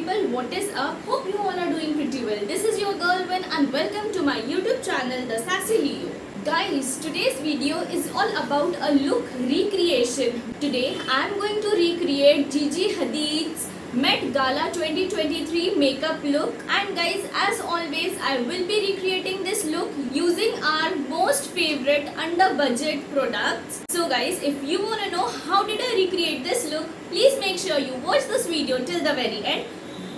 people, what is up? Hope you all are doing pretty well. This is your girl Vin and welcome to my YouTube channel The Sassy Leo. Guys, today's video is all about a look recreation. Today I am going to recreate Gigi Hadid's Met Gala 2023 makeup look, and guys, as always I will be recreating this look using our most favorite under budget products. So guys, if you want to know how did I recreate this look, please make sure you watch this video till the very end.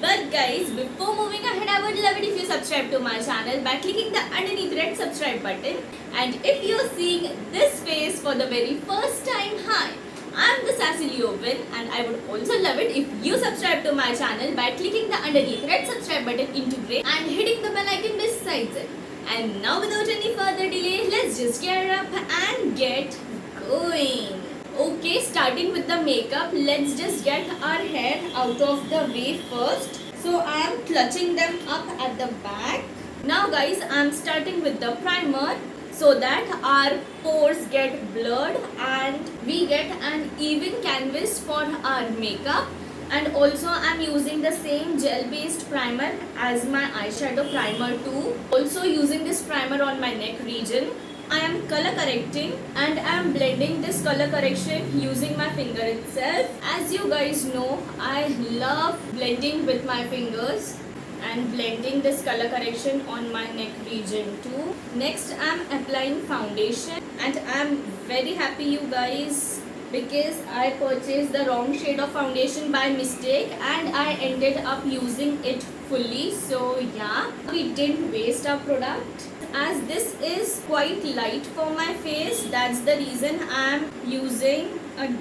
But guys, before moving ahead, I would love it if you subscribe to my channel by clicking the underneath red subscribe button. And if you're seeing this face for the very first time, hi, I'm the Sassy Leo Vin, and I would also love it if you subscribe to my channel by clicking the underneath red subscribe button into grey and hitting the bell icon besides it. And now without any further delay, let's just gear up and get going. Okay, starting with the makeup, let's just get our hair out of the way first. So I am clutching them up at the back. Now guys, I am starting with the primer so that our pores get blurred and we get an even canvas for our makeup. And also I am using the same gel based primer as my eyeshadow primer too. Also using this primer on my neck region. I am color correcting and I am blending this color correction using my finger itself. As you guys know, I love blending with my fingers and blending this color correction on my neck region too. Next I am applying foundation, and I am very happy you guys because I purchased the wrong shade of foundation by mistake and I ended up using it fully. So yeah, we didn't waste our product. As this is quite light for my face, that's the reason I am using a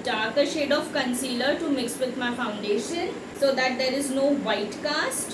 darker shade of concealer to mix with my foundation so that there is no white cast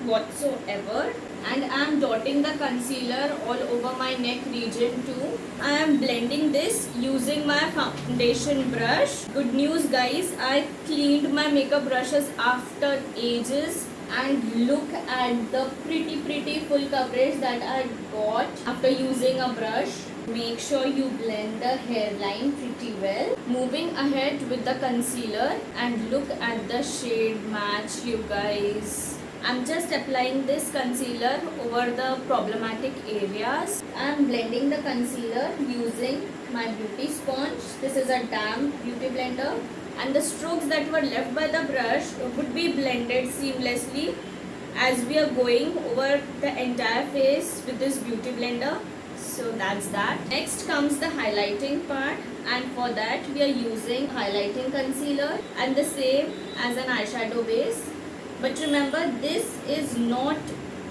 whatsoever. And I am dotting the concealer all over my neck region too. I am blending this using my foundation brush. Good news guys, I cleaned my makeup brushes after ages, and look at the pretty full coverage that I got after using a brush. Make sure you blend the hairline pretty well. Moving ahead with the concealer, and look at the shade match you guys. I'm just applying this concealer over the problematic areas. I'm blending the concealer using my beauty sponge. This is a damp beauty blender, and the strokes that were left by the brush would be blended seamlessly as we are going over the entire face with this beauty blender. So that's that. Next comes the highlighting part, and for that we are using highlighting concealer and the same as an eyeshadow base. But remember, this is not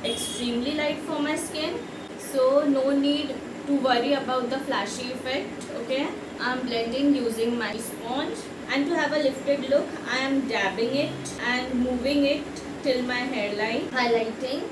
extremely light for my skin, so no need to worry about the flashy effect. Okay, I'm blending using my sponge, and to have a lifted look I am dabbing it and moving it till my hairline, highlighting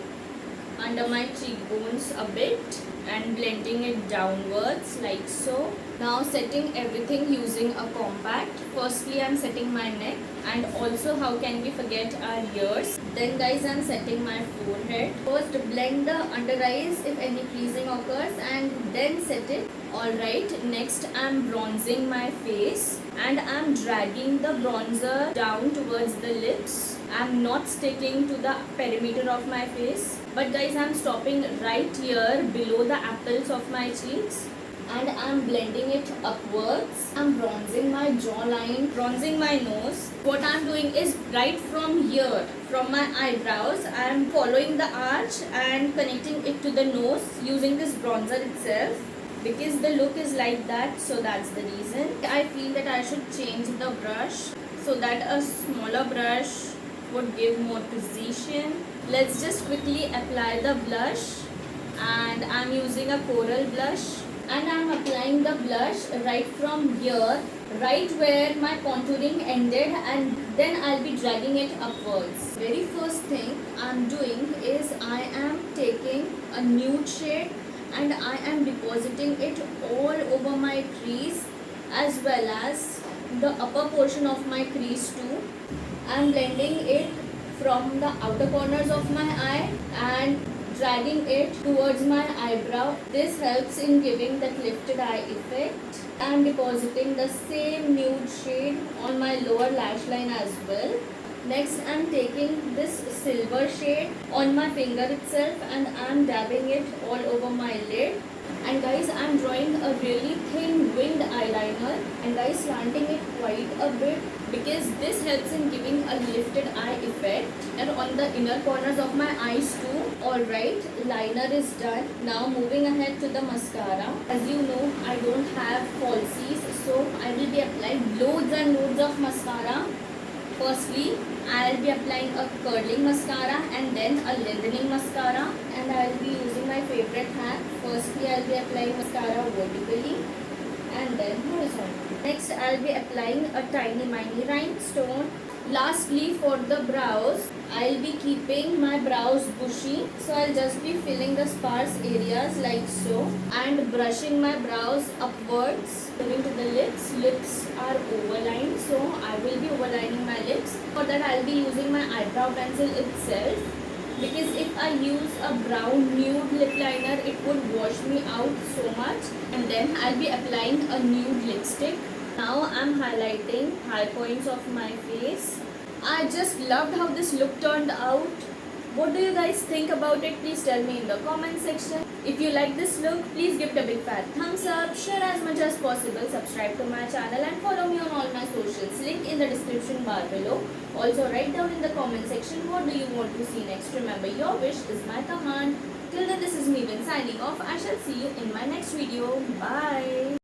under my cheekbones a bit and blending it downwards like so. Now setting everything using a compact. Firstly I'm setting my neck, and also how can we forget our ears. Then guys, I'm setting my forehead. First blend the under eyes if any creasing occurs, and then set it. Alright, next I'm bronzing my face, and I'm dragging the bronzer down towards the lips. I'm not sticking to the perimeter of my face, but guys, I'm stopping right here below the apples of my cheeks, and I'm blending it upwards. I'm bronzing my jawline, bronzing my nose. What I'm doing is right from here, from my eyebrows, I'm following the arch and connecting it to the nose using this bronzer itself, because the look is like that. So that's the reason. I feel that I should change the brush so that a smaller brush would give more precision. Let's just quickly apply the blush, and I'm using a coral blush, and I'm applying the blush right from here, right where my contouring ended, and then I'll be dragging it upwards. Very first thing I'm doing is I am taking a nude shade and I am depositing it all over my crease as well as the upper portion of my crease too. I'm blending it from the outer corners of my eye and dragging it towards my eyebrow. This helps in giving that lifted eye effect. I'm depositing the same nude shade on my lower lash line as well. Next I'm taking this silver shade on my finger itself and I'm dabbing it all over my lid. And guys, I'm drawing a really thin winged eyeliner and guys slanting it quite a bit because this helps in giving a lifted eye effect and on the inner corners of my eyes too. Alright, liner is done. Now moving ahead to the mascara. As you know, I don't have falsies, so I will be applying loads and loads of mascara. Firstly, I'll be applying a curling mascara and then a lengthening mascara, and I'll be using my favorite hack. Firstly, I'll be applying mascara vertically and then horizontally. Next, I'll be applying a tiny mini rhinestone. Lastly, for the brows, I'll be keeping my brows bushy. So I'll just be filling the sparse areas like so and brushing my brows upwards. Moving to the lips. Lips are overlined, so I will be overlining my lips. For that, I'll be using my eyebrow pencil itself. Because if I use a brown nude lip liner, it would wash me out so much. And then I'll be applying a nude lipstick. Now I'm highlighting high points of my face. I just loved how this look turned out. What do you guys think about it? Please tell me in the comment section. If you like this look, please give it a big fat thumbs up, share as much as possible, subscribe to my channel and follow me on all my socials. Link in the description bar below. Also write down in the comment section what do you want to see next. Remember, your wish is my command. Till then, this is me Vin signing off. I shall see you in my next video. Bye.